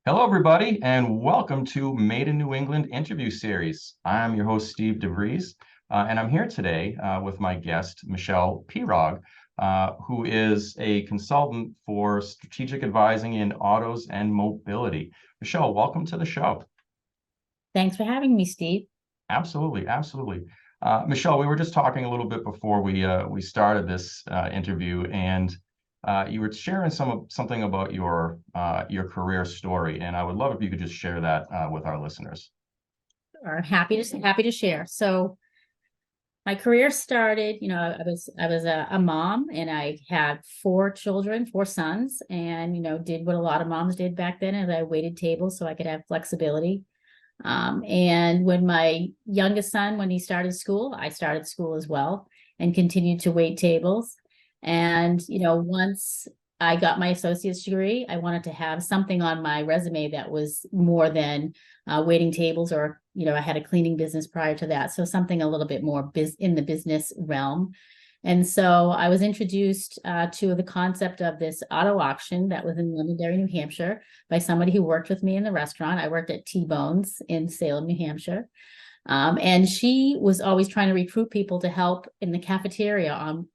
Hello, everybody, and welcome to Made in New England interview series. I'm your host, Steve DeVries, and I'm here today with my guest, Michele Pierog, who is a consultant for strategic advising in autos and mobility. Michele, welcome to the show. Thanks for having me, Steve. Absolutely, absolutely. Michele, we were just talking a little bit before we started this interview, and you were sharing something about your career story, and I would love if you could just share that with our listeners. Are happy to share. So my career started, I was a mom and I had four children, four sons, and did what a lot of moms did back then, as I waited tables so I could have flexibility. And when my youngest son, when he started school, I started school as well and continued to wait tables. And, once I got my associate's degree, I wanted to have something on my resume that was more than waiting tables, or, I had a cleaning business prior to that. So something a little bit more in the business realm. And so I was introduced to the concept of this auto auction that was in Londonderry, New Hampshire, by somebody who worked with me in the restaurant. I worked at T-Bones in Salem, New Hampshire. And she was always trying to recruit people to help in the cafeteria on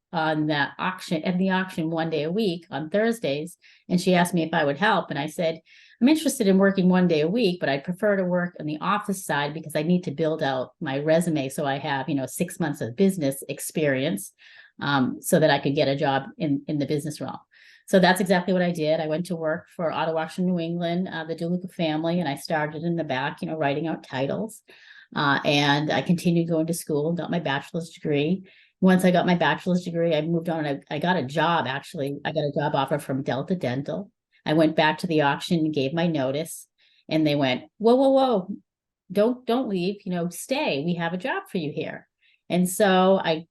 that auction, at the auction, one day a week on Thursdays. And she asked me if I would help. And I said, I'm interested in working one day a week, but I prefer to work on the office side because I need to build out my resume. So I have, 6 months of business experience, so that I could get a job in the business realm. So that's exactly what I did. I went to work for Auto Auction New England, the DeLuca family, and I started in the back, writing out titles. And I continued going to school and got my bachelor's degree. Once I got my bachelor's degree, I moved on and I got a job. Actually, I got a job offer from Delta Dental. I went back to the auction and gave my notice, and they went, whoa, whoa, whoa, don't leave, stay. We have a job for you here. And so I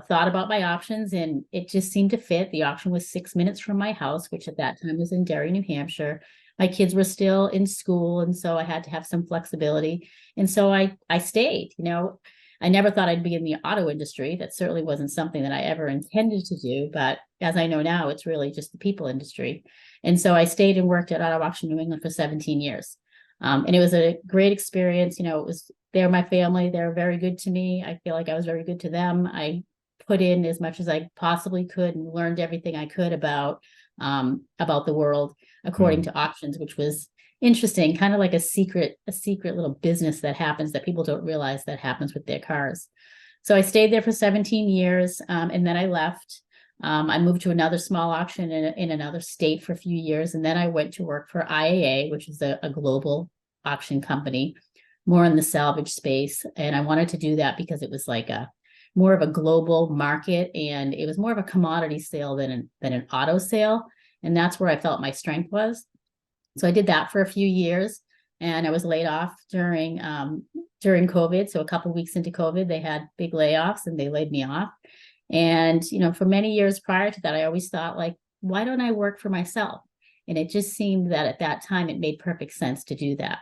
thought about my options, and it just seemed to fit. The auction was 6 minutes from my house, which at that time was in Derry, New Hampshire. My kids were still in school, and so I had to have some flexibility. And so I stayed. I never thought I'd be in the auto industry. That certainly wasn't something that I ever intended to do. But as I know now, it's really just the people industry. And so I stayed and worked at Auto Auction New England for 17 years. And it was a great experience. They're my family. They're very good to me. I feel like I was very good to them. I put in as much as I possibly could and learned everything I could about the world according Mm. to auctions, which was interesting, kind of like a secret little business that happens that people don't realize that happens with their cars. So I stayed there for 17 years, and then I left. I moved to another small auction in another state for a few years, and then I went to work for IAA, which is a global auction company, more in the salvage space. And I wanted to do that because it was like a more of a global market, and it was more of a commodity sale than an auto sale. And that's where I felt my strength was. So I did that for a few years, and I was laid off during COVID. So a couple of weeks into COVID, they had big layoffs and they laid me off. And for many years prior to that, I always thought, like, why don't I work for myself? And it just seemed that at that time it made perfect sense to do that.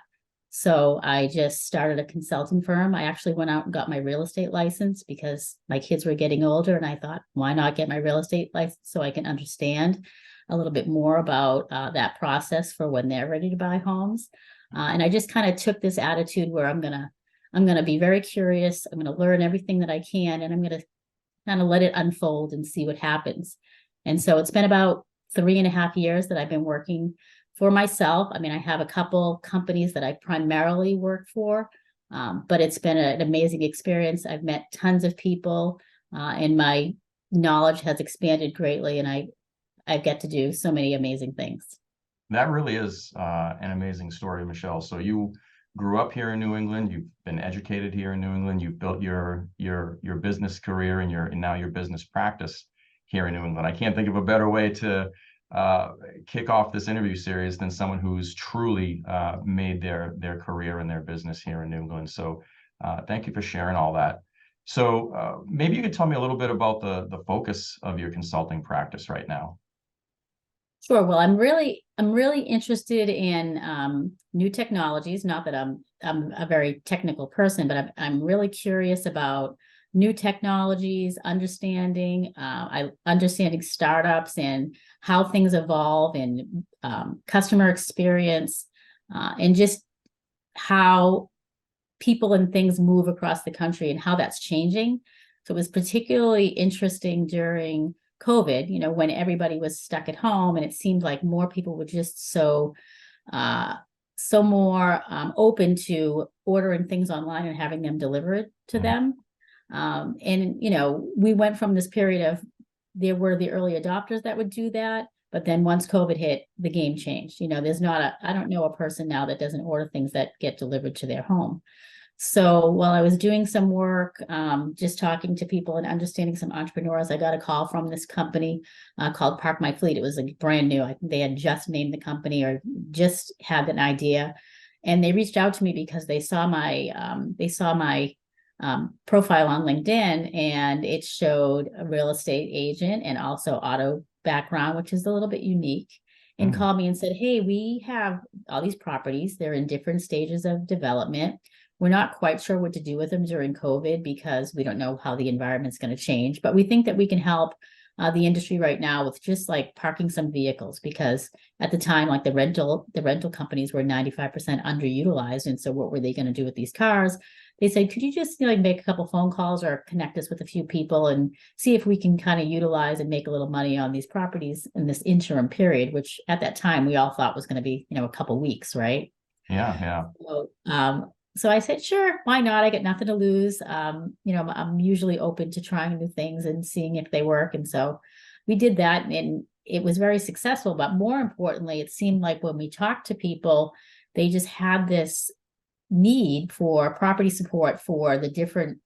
So I just started a consulting firm. I actually went out and got my real estate license because my kids were getting older, and I thought, why not get my real estate license so I can understand a little bit more about that process for when they're ready to buy homes. And I just kind of took this attitude where I'm gonna be very curious. I'm gonna learn everything that I can, and I'm gonna kind of let it unfold and see what happens. And so it's been about 3.5 years that I've been working for myself. I mean, I have a couple companies that I primarily work for, but it's been an amazing experience. I've met tons of people, and my knowledge has expanded greatly, and I get to do so many amazing things. That really is an amazing story, Michele. So you grew up here in New England. You've been educated here in New England. You've built your business career and now your business practice here in New England. I can't think of a better way to kick off this interview series than someone who's truly made their career and their business here in New England. So thank you for sharing all that. So maybe you could tell me a little bit about the focus of your consulting practice right now. Sure. Well, I'm really interested in new technologies. Not that I'm a very technical person, but I'm really curious about new technologies, understanding startups and how things evolve, and customer experience. and just how people and things move across the country and how that's changing. So it was particularly interesting during COVID, when everybody was stuck at home, and it seemed like more people were just uh, so more open to ordering things online and having them delivered to Mhm. them. And we went from this period of, there were the early adopters that would do that, but then once COVID hit, the game changed. I don't know a person now that doesn't order things that get delivered to their home. So while I was doing some work, just talking to people and understanding some entrepreneurs, I got a call from this company called Park My Fleet. It was like brand new. I think they had just named the company or just had an idea. And they reached out to me because they saw my profile on LinkedIn, and it showed a real estate agent and also auto background, which is a little bit unique, and Mm. called me and said, "Hey, we have all these properties. They're in different stages of development. We're not quite sure what to do with them during COVID because we don't know how the environment's going to change, but we think that we can help the industry right now with just like parking some vehicles, because at the time, like the rental companies were 95% underutilized. And so what were they going to do with these cars? They said, could you just make a couple phone calls or connect us with a few people and see if we can kind of utilize and make a little money on these properties in this interim period, which at that time we all thought was going to be, a couple weeks, right? Yeah, yeah. So I said, sure, why not? I got nothing to lose. I'm usually open to trying new things and seeing if they work. And so we did that, and it was very successful. But more importantly, it seemed like when we talked to people, they just had this need for property support for the different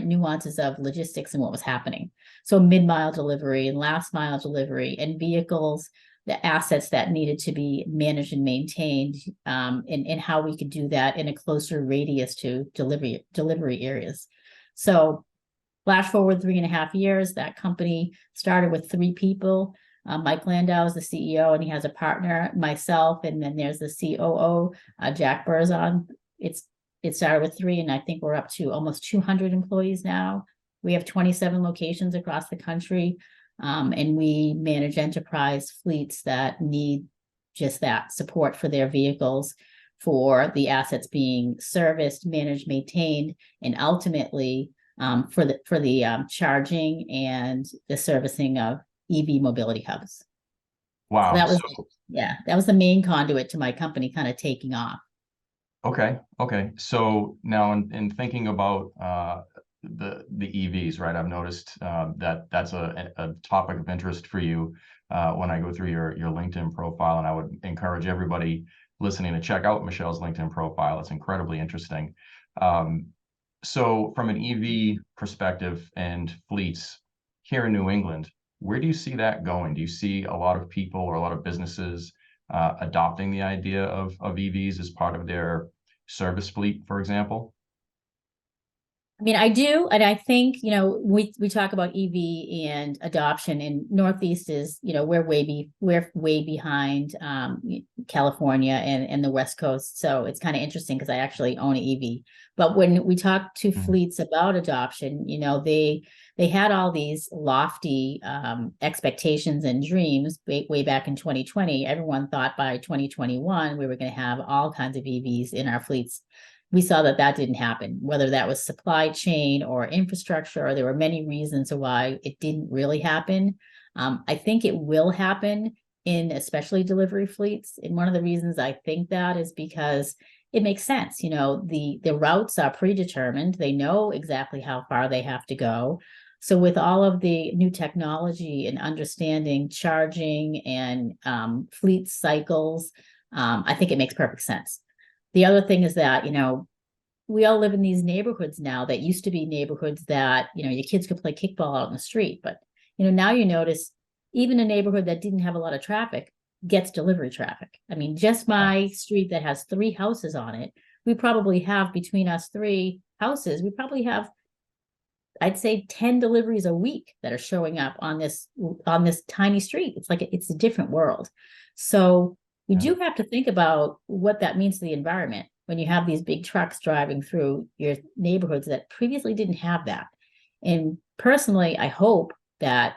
nuances of logistics and what was happening. So mid-mile delivery and last mile delivery and vehicles, the assets that needed to be managed and maintained, and how we could do that in a closer radius to delivery areas. So flash forward 3.5 years, that company started with 3 people. Mike Landau is the CEO, and he has a partner, myself, and then there's the COO, Jack Burzon. It started with 3, and I think we're up to almost 200 employees now. We have 27 locations across the country, and we manage enterprise fleets that need just that support for their vehicles, for the assets being serviced, managed, maintained, and ultimately for the charging and the servicing of EV mobility hubs. So Wow. that was, So, yeah, that was the main conduit to my company kind of taking off. okay, okay. So now in thinking about the EVs, right? I've noticed that that's a topic of interest for you when I go through your LinkedIn profile, and I would encourage everybody listening to check out Michelle's LinkedIn profile. It's incredibly interesting. Um, so from an EV perspective and fleets here in New England, where do you see that going? Do you see a lot of people or a lot of businesses adopting the idea of EVs as part of their service fleet, for example? I mean, I do, and I think, we talk about EV and adoption, and Northeast is, we're way behind California and the West Coast. So it's kind of interesting because I actually own an EV. But when we talk to Mhm. fleets about adoption, they had all these lofty expectations and dreams way back in 2020. Everyone thought by 2021 we were going to have all kinds of EVs in our fleets. We saw that didn't happen, whether that was supply chain or infrastructure, or there were many reasons why it didn't really happen. I think it will happen in especially delivery fleets. And one of the reasons I think that is because it makes sense. The routes are predetermined. They know exactly how far they have to go. So with all of the new technology and understanding charging and fleet cycles, I think it makes perfect sense. The other thing is that, we all live in these neighborhoods now that used to be neighborhoods that, your kids could play kickball out in the street. But, now you notice even a neighborhood that didn't have a lot of traffic gets delivery traffic. I mean, just Yeah. my street that has 3 houses on it, we probably have between us 3 houses, we probably have, I'd say 10 deliveries a week that are showing up on this tiny street. It's like it's a different world. So we Yeah. do have to think about what that means to the environment when you have these big trucks driving through your neighborhoods that previously didn't have that. And personally, I hope that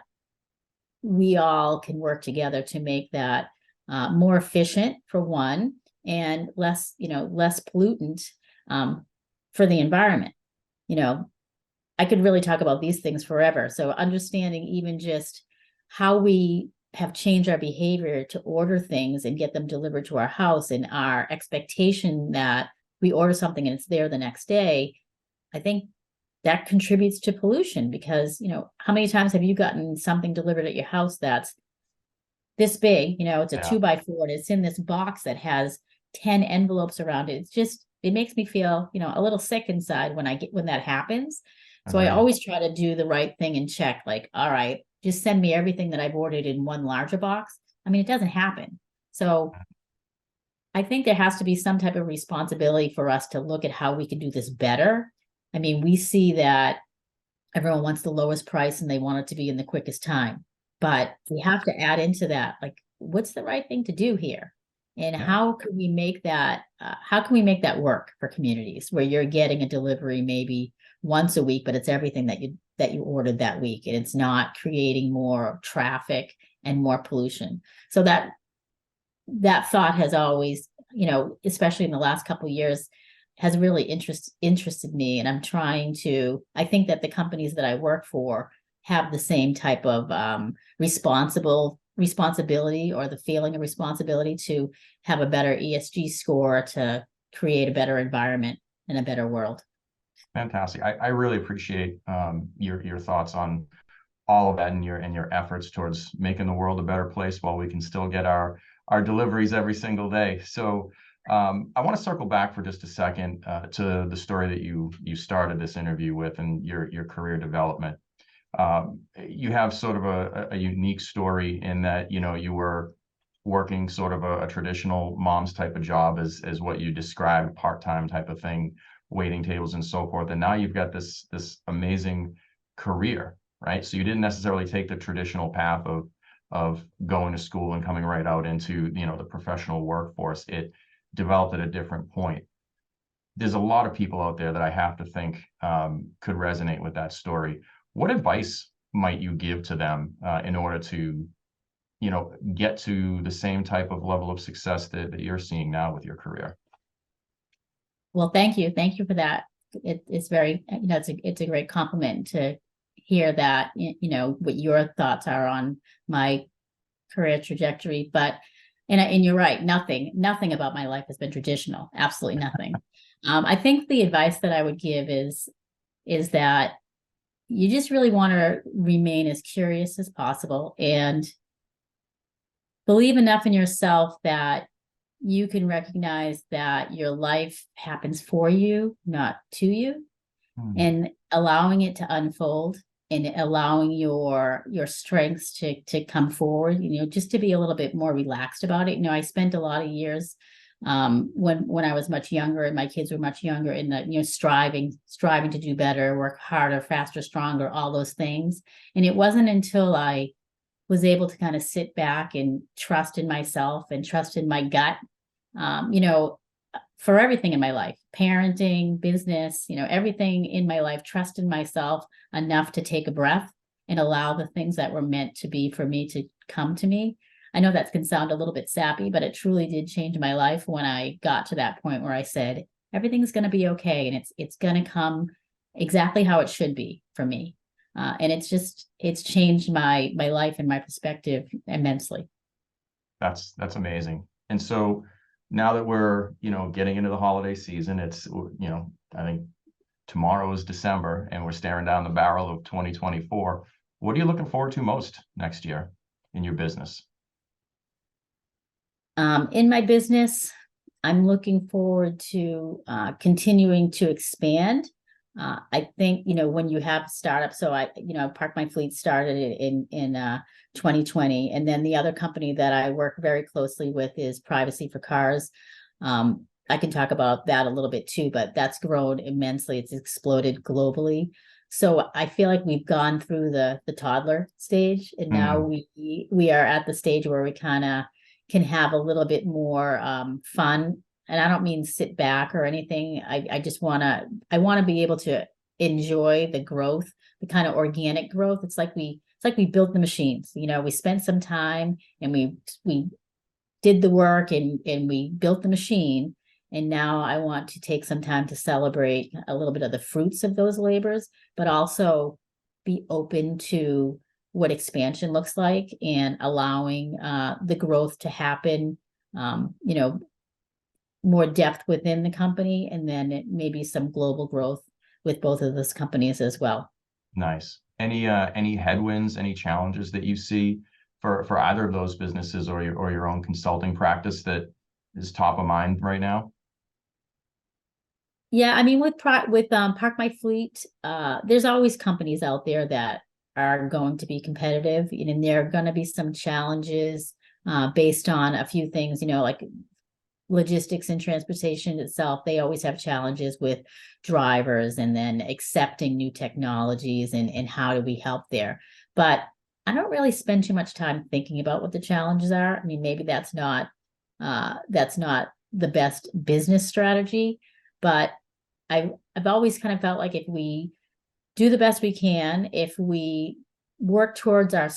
we all can work together to make that more efficient, for one, and less, less pollutant for the environment. You know, I could really talk about these things forever. So understanding even just how we have changed our behavior to order things and get them delivered to our house, and our expectation that we order something and it's there the next day, I think that contributes to pollution. Because, how many times have you gotten something delivered at your house that's this big, it's a Yeah, 2x4, and it's in this box that has 10 envelopes around it. It's just, it makes me feel, a little sick inside when that happens. So I agreed. always try to do the right thing and check, like, all right, just send me everything that I've ordered in one larger box. I mean, it doesn't happen. So I think there has to be some type of responsibility for us to look at how we can do this better. I mean, we see that everyone wants the lowest price and they want it to be in the quickest time. But we have to add into that, like, what's the right thing to do here? And Yeah. how can we make that, work for communities where you're getting a delivery maybe once a week, but it's everything that you ordered that week, and it's not creating more traffic and more pollution. So that thought has always, especially in the last couple of years, has really interested me. And I think that the companies that I work for have the same type of responsibility, or the feeling of responsibility to have a better ESG score, to create a better environment and a better world. Fantastic. I really appreciate your thoughts on all of that, and your efforts towards making the world a better place while we can still get our deliveries every single day. So I want to circle back for just a second to the story that you started this interview with, and your career development. You have sort of a unique story in that, you were working sort of a traditional mom's type of job, as what you described, part-time type of thing, waiting tables and so forth. And now you've got this amazing career, right? So you didn't necessarily take the traditional path of going to school and coming right out into, the professional workforce. It developed at a different point. There's a lot of people out there that I have to think could resonate with that story. What advice might you give to them in order to, get to the same type of level of success that you're seeing now with your career? Well, thank you for that. It's very, it's a great compliment to hear that, what your thoughts are on my career trajectory. But and you're right, nothing about my life has been traditional. Absolutely nothing. I think the advice that I would give is that you just really want to remain as curious as possible, and believe enough in yourself that you can recognize that your life happens for you, not to you, Hmm. and allowing it to unfold, and allowing your strengths to come forward, just to be a little bit more relaxed about it. I spent a lot of years when I was much younger and my kids were much younger, in the, striving to do better, work harder, faster, stronger, all those things. And it wasn't until I was able to kind of sit back and trust in myself and trust in my gut, um, you know, for everything in my life, parenting, business, everything in my life, trust in myself enough to take a breath and allow the things that were meant to be for me to come to me. I know that can sound a little bit sappy, but it truly did change my life when I got to that point where I said, everything's going to be okay. And it's going to come exactly how it should be for me. And it's changed my life and my perspective immensely. That's amazing. And so now that we're, getting into the holiday season, I think tomorrow is December and we're staring down the barrel of 2024. What are you looking forward to most next year in your business? In my business, I'm looking forward to continuing to expand. I think, when you have startups, so Park My Fleet started in 2020. And then the other company that I work very closely with is Privacy for Cars. I can talk about that a little bit too, but that's grown immensely. It's exploded globally. So I feel like we've gone through the toddler stage, and now Hmm. we are at the stage where we kind of can have a little bit more fun. And I don't mean sit back or anything. I just I want to be able to enjoy the growth, the kind of organic growth. It's like we built the machines. We spent some time and we did the work and we built the machine. And now I want to take some time to celebrate a little bit of the fruits of those labors, but also be open to what expansion looks like and allowing the growth to happen, more depth within the company, and then maybe some global growth with both of those companies as well. Nice. Any headwinds, any challenges that you see for either of those businesses or your own consulting practice that is top of mind right now? Yeah, I mean, with Park My Fleet, there's always companies out there that are going to be competitive, and there are going to be some challenges based on a few things, like logistics and transportation itself. They always have challenges with drivers and then accepting new technologies and how do we help there. But I don't really spend too much time thinking about what the challenges are. I mean, maybe that's not the best business strategy, but I've always kind of felt like if we do the best we can, if we work towards our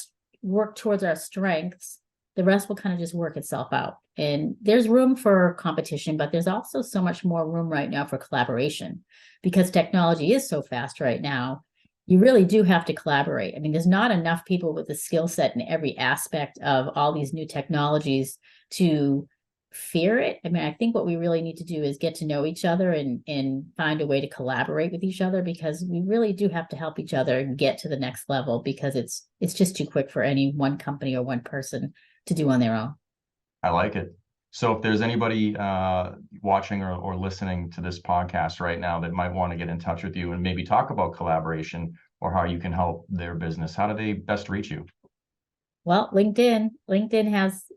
strengths, the rest will kind of just work itself out. And there's room for competition, but there's also so much more room right now for collaboration because technology is so fast right now. You really do have to collaborate. I mean, there's not enough people with the skill set in every aspect of all these new technologies to fear it. I mean, I think what we really need to do is get to know each other and find a way to collaborate with each other, because we really do have to help each other get to the next level, because it's just too quick for any one company or one person to do on their own. I like it. So if there's anybody watching or listening to this podcast right now that might want to get in touch with you and maybe talk about collaboration or how you can help their business, how do they best reach you? Well, LinkedIn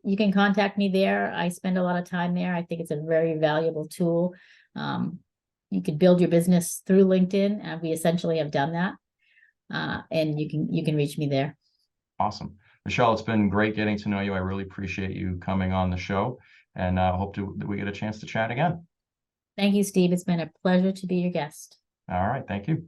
you can contact me there. I spend a lot of time there. I think it's a very valuable tool. You could build your business through LinkedIn, and we essentially have done that. And you can reach me there. Awesome. Michele, it's been great getting to know you. I really appreciate you coming on the show, and hope that we get a chance to chat again. Thank you, Steve. It's been a pleasure to be your guest. All right. Thank you.